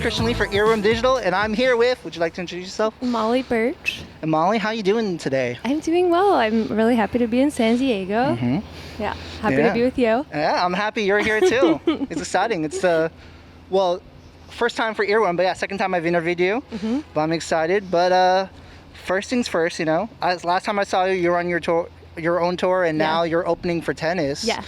Christian Lee for Earworm Digital, and I'm here with, would you like to introduce yourself? Molly Burch. And Molly, how you doing today? I'm doing well. I'm really happy to be in San Diego. Yeah, happy to be with you. Yeah, I'm happy you're here too. It's exciting. It's first time for Earworm, but yeah, second time I've interviewed you. But I'm excited. But first things first, last time I saw you, you were on your own tour, and now you're opening for tennis. Yes.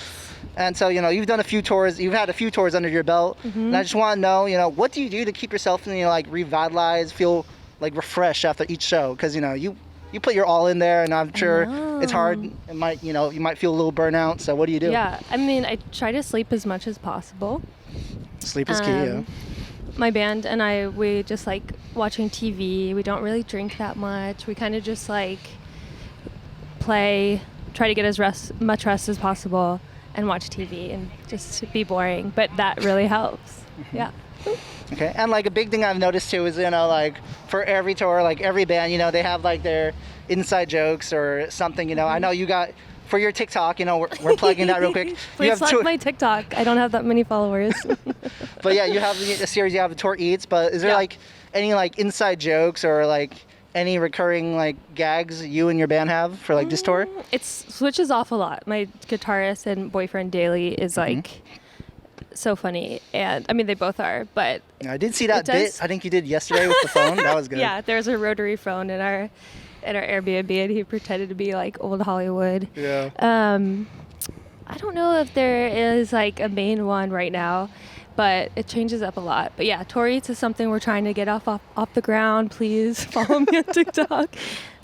And so, you've done a few tours, you've had a few tours under your belt, and I just want to know, what do you do to keep yourself, revitalized, feel, refreshed after each show? Because, you put your all in there, and I'm sure it's hard. It might, you might feel a little burnout. So what do you do? Yeah, I mean, I try to sleep as much as possible. Sleep is key, yeah. My band and I, we just like watching TV. We don't really drink that much. We kind of just play, try to get as much rest as possible, and watch TV and just be boring, but that really helps. Yeah. Okay, and a big thing I've noticed too is, for every tour, every band, they have their inside jokes or something, I know you got, for your TikTok, we're plugging that real quick. Please plug my TikTok. I don't have that many followers. But yeah, you have a series, you have the Tour Eats, but is there any inside jokes or any recurring gags you and your band have for this tour? It switches off a lot. My guitarist and boyfriend Daly is so funny, and I mean they both are. But I did see that bit. I think you did yesterday with the phone. That was good. Yeah, there's a rotary phone in our Airbnb, and he pretended to be old Hollywood. Yeah. I don't know if there is a main one right now, but it changes up a lot. But yeah, Tour Eats is something we're trying to get off the ground. Please follow me on TikTok.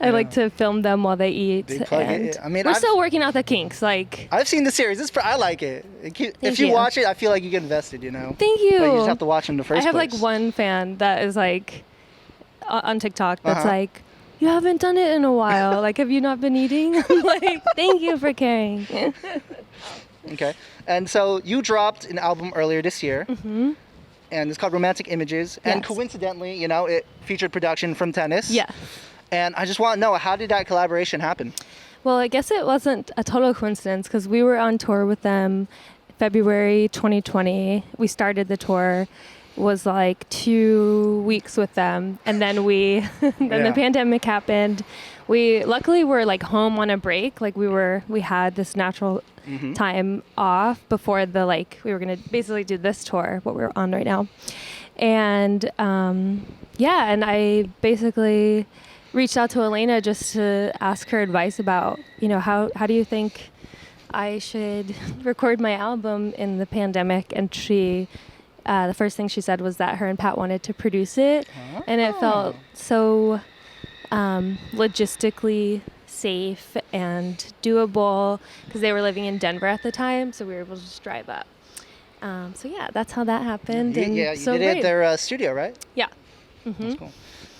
I like to film them while they eat. We're still working out the kinks. I've seen the series. I like it. If you watch it, I feel like you get invested. Thank you. You just have to watch in the first place. I have one fan that is on TikTok that's you haven't done it in a while. Have you not been eating? I'm thank you for caring. Okay. And so you dropped an album earlier this year, and it's called Romantic Images. Yes. And coincidentally, it featured production from Tennis. Yeah. And I just want to know, how did that collaboration happen? Well, I guess it wasn't a total coincidence because we were on tour with them February 2020. We started the tour, was 2 weeks with them, and then the pandemic happened. We luckily were home on a break. We had this natural time off before we were gonna basically do this tour, what we're on right now. And and I basically reached out to Elena just to ask her advice about how do you think I should record my album in the pandemic. And she the first thing she said was that her and Pat wanted to produce it, and it felt so logistically safe and doable because they were living in Denver at the time, so we were able to just drive up. So yeah, that's how that happened. You did it at their studio, right? Yeah. That's cool.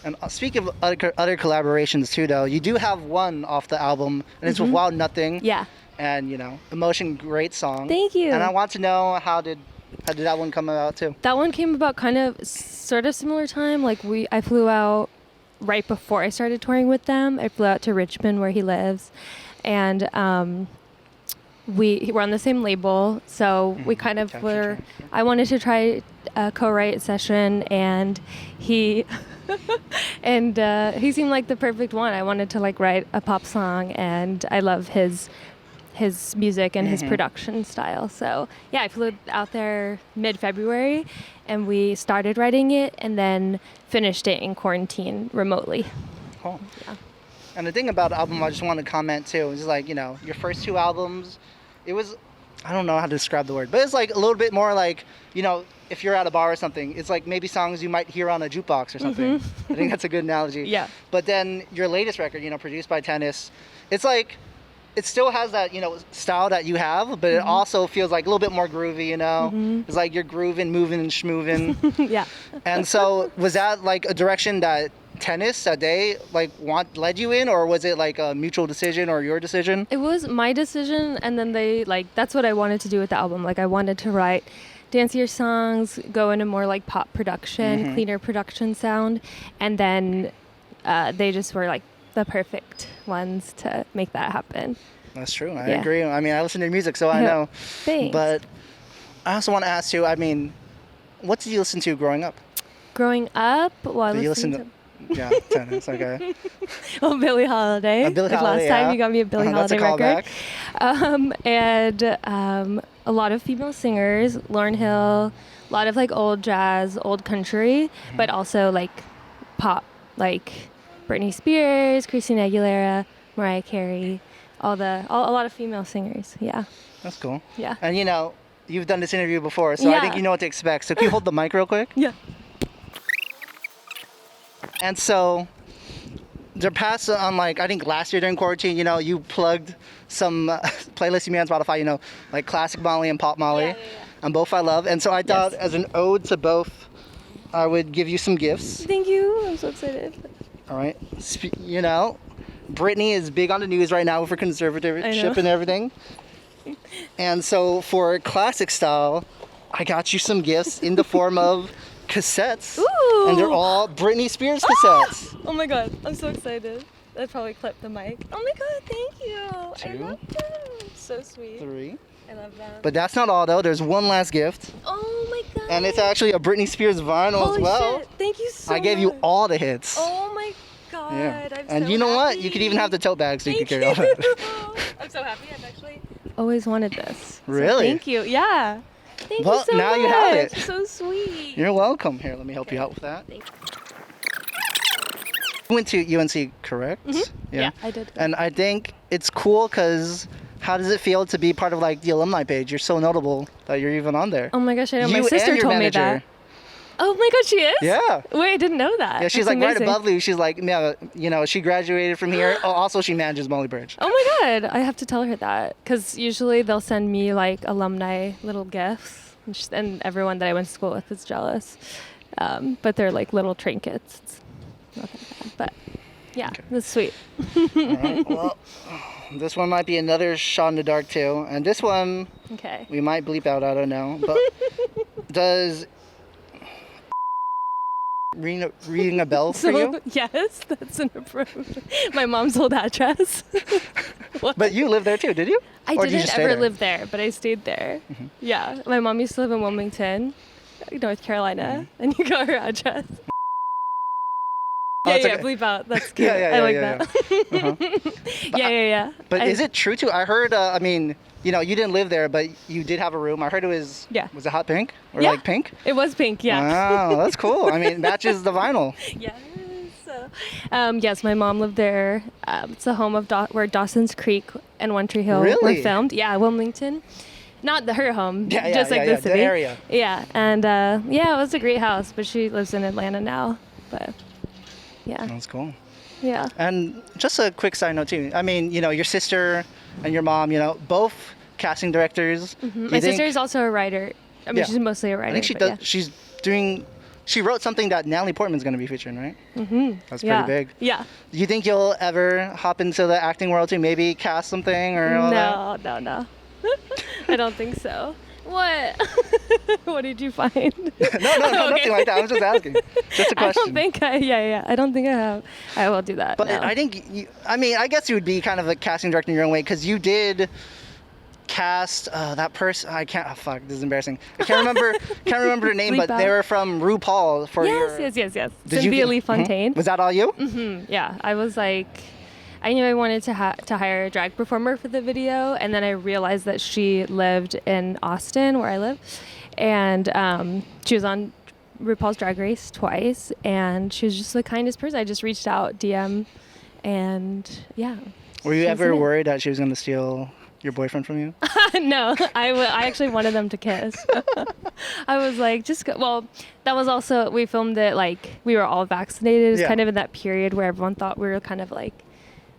And speaking of other collaborations too, though, you do have one off the album, and it's with Wild Nothing. Yeah. And Emotion, great song. Thank you. And I want to know, how did that one come about too? That one came about kind of sort of similar time. I flew out right before I started touring with them. I flew out to Richmond where he lives, and we were on the same label, so we kind of were. I wanted to try a co-write session, and he he seemed like the perfect one. I wanted to write a pop song, and I love his music and his production style. So yeah, I flew out there mid-February, and we started writing it and then finished it in quarantine remotely. Cool. Yeah. And the thing about the album, I just want to comment too, is your first two albums, it was, I don't know how to describe the word, but it's a little bit more if you're at a bar or something, it's maybe songs you might hear on a jukebox or something. I think that's a good analogy. Yeah. But then your latest record, produced by Tennis, it's it still has that, style that you have, but it also feels a little bit more groovy, It's you're grooving, moving, and schmooving. Yeah. And so was that a direction that Tennis that they led you in, or was it a mutual decision or your decision? It was my decision, and then they that's what I wanted to do with the album. I wanted to write dancier songs, go into more pop production, cleaner production sound, and then they just were the perfect ones to make that happen. That's true. I agree. I mean, I listen to your music, so I know. Thanks. But I also want to ask you, what did you listen to growing up? Growing up, while Did you listening listen to? Yeah, tennis. Okay. Oh, Billie Holiday. A Billie Like Holiday, last time yeah. you got me a Billie That's a Holiday record. callback. And a lot of female singers, Lauryn Hill, a lot of like old jazz, old country, but also like pop, like Britney Spears, Christina Aguilera, Mariah Carey, a lot of female singers. Yeah. That's cool. Yeah. And you've done this interview before, so I think Yeah. you know what to expect. So can you hold the mic real quick? Yeah. And so, they're past on like I think last year during quarantine, you plugged some playlists you made on Spotify, like classic Molly and pop Molly, Yeah. and both I love. And so I thought, as an ode to both, I would give you some gifts. Thank you. I'm so excited. All right, Britney is big on the news right now with her conservatorship and everything. And so for classic style, I got you some gifts in the form of cassettes. Ooh. And they're all Britney Spears cassettes. Oh my god, I'm so excited. I'd probably clip the mic. Oh my god, thank you. 2, I love them. So sweet. 3. I love that. But that's not all though. There's one last gift. Oh my god. And it's actually a Britney Spears vinyl Holy as well. shit. Thank you so much. I gave you all the hits. Oh my god. Yeah. I'm And so you know what? happy. You could even have the tote bag so you Thank can carry all that. I'm so happy. I've actually always wanted this. So Really? thank you. Yeah. Thank Well, you so now much. you have it. So sweet. You're welcome. Here, let me help you out with that. Thank you. You went to UNC, correct? Yeah, I did. And I think it's cool because how does it feel to be part of like the alumni page? You're so notable that you're even on there. Oh my gosh, I know. You My sister and your told manager. me that. Oh my god, she is? Yeah. Wait, I didn't know that. Yeah, she's That's like right amazing. above you. She's like, yeah, she graduated from here. Oh, also she manages Molly Burch. Oh my god, I have to tell her that because usually they'll send me like alumni little gifts, and everyone that I went to school with is jealous. But they're like little trinkets. It's nothing bad, but yeah, Okay. that's sweet. All right. Well, this one might be another shot in the dark too, and this one Okay. we might bleep out. I don't know, but does ring a bell for you? Yes, that's inappropriate. My mom's old address. What? But you lived there too, did you? I Or did you didn't just stay ever there? live there, but I stayed there. Yeah, my mom used to live in Wilmington, North Carolina, and you got her address. Oh, Yeah, it's yeah, okay. bleep out. That's good. Yeah, I like yeah. that. Uh-huh. Yeah. But is it true too? I heard. I mean, you didn't live there, but you did have a room. I heard it was. Yeah. Was it hot pink or Yeah. like pink? It was pink, yeah. Wow, that's cool. I mean, it matches the vinyl. Yes. Yes, my mom lived there. It's the home of where Dawson's Creek and One Tree Hill Really? were filmed. Yeah, Wilmington. Not her home, Yeah, just like yeah, the city. the area. Yeah, and yeah, it was a great house, but she lives in Atlanta now. But yeah, That's cool. yeah. And just a quick side note too. I mean, your sister and your mom, both casting directors. My sister is also a writer. I mean, Yeah. she's mostly a writer. I think she but does. yeah. She's doing. She wrote something that Natalie Portman's going to be featuring, right? That's pretty Yeah. big. Yeah. Do you think you'll ever hop into the acting world too? Maybe cast something or all that? No. I don't think so. What? What did you find? No, nothing like that. I was just asking. Just a question. I don't think I don't think I have. I will do that. But no. I think, I guess you would be kind of a casting director in your own way because you did cast that person. I can't. Oh, fuck, this is embarrassing. I can't remember her name, Bleep but they out. were from RuPaul for your. Yes. Did Cynthia Lee Mhm. Fontaine. Was that all you? Yeah, I was like, I knew I wanted to hire a drag performer for the video, and then I realized that she lived in Austin, where I live, and she was on RuPaul's Drag Race twice, and she was just the kindest person. I just reached out, DM, and yeah. Were you she was ever in it. worried that she was going to steal your boyfriend from you? No, I actually wanted them to kiss. I was like, just go. Well, that was also, we filmed it like we were all vaccinated. It was Yeah. kind of in that period where everyone thought we were kind of like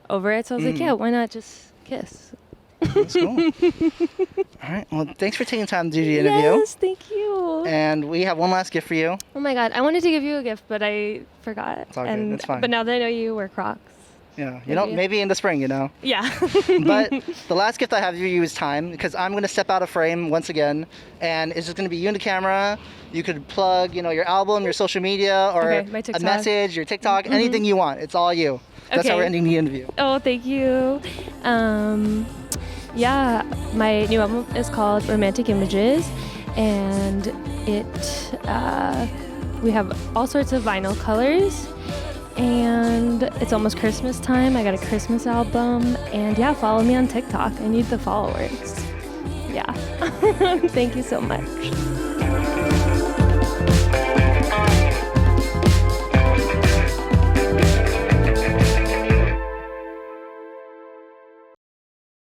over it. So I was like, yeah, why not just kiss? That's cool. All right. Well, thanks for taking time to do the interview. Yes, thank you. And we have one last gift for you. Oh my God, I wanted to give you a gift, but I forgot. It's all good, it's fine. But now that I know you wear Crocs. Yeah. Maybe. Maybe in the spring, Yeah. But the last gift I have for you is time because I'm going to step out of frame once again. And it's just going to be you and the camera. You could plug, your album, your social media, or Okay, my a TikTok. message, your TikTok, anything you want. It's all you. That's how Okay. we're ending the interview. Oh, thank you. Yeah, my new album is called Romantic Images, and it We have all sorts of vinyl colors. And it's almost Christmas time. I got a Christmas album. And yeah, follow me on TikTok. I need the followers. Yeah. Thank you so much.